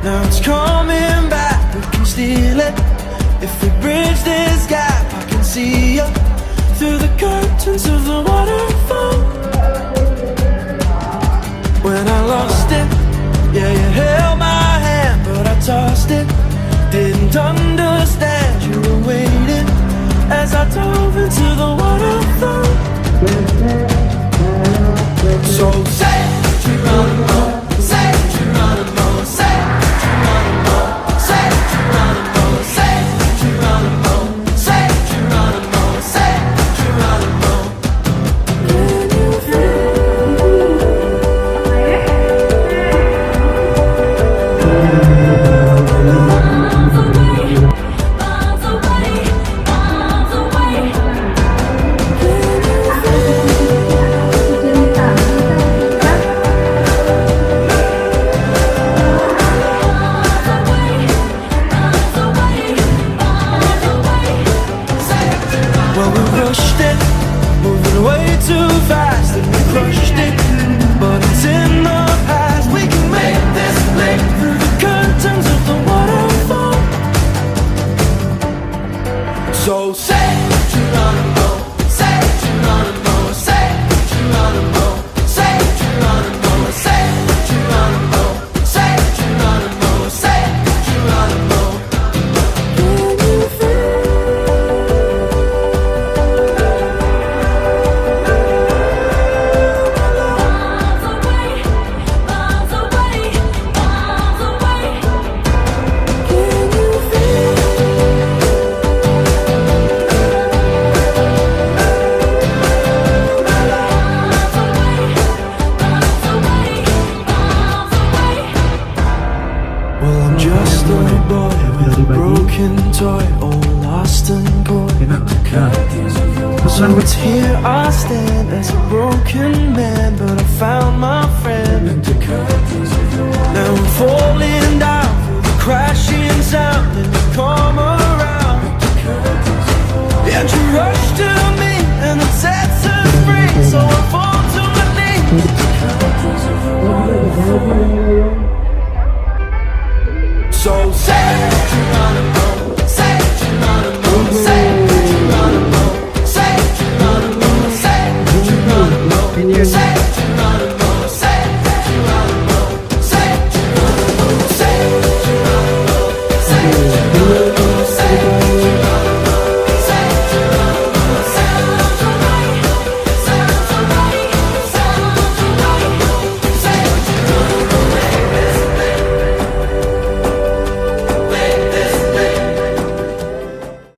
Now it's coming back, we can steal it. If we bridge this gap, I can see you through the curtains of the waterfall. When I lost it, yeah, you held my hand, but I tossed it. Didn't understand you were waiting as I dove into the waterfall. So say Geronimo, say Geronimo, say Geronimo, say Geronimo, say Geronimo, say Geronimo, say Geronimo. Well, we rushed it, moving way too fast, and we crushed it, but it's in the past. We can make this leap through the curtains of the waterfall. So say Geronimo, say Geronimo, say Geronimo, say Geronimo, say Geronimo, say Geronimo, say Geronimo. Well, I'm just a boy with a broken toy, all lost and coy. So it's here I stand as a broken man, but I found my friend. Now I'm falling down through the crashing sound, and you come around, and you rush to me, and it sets us free. So I fall to my knees. So say Geronimo.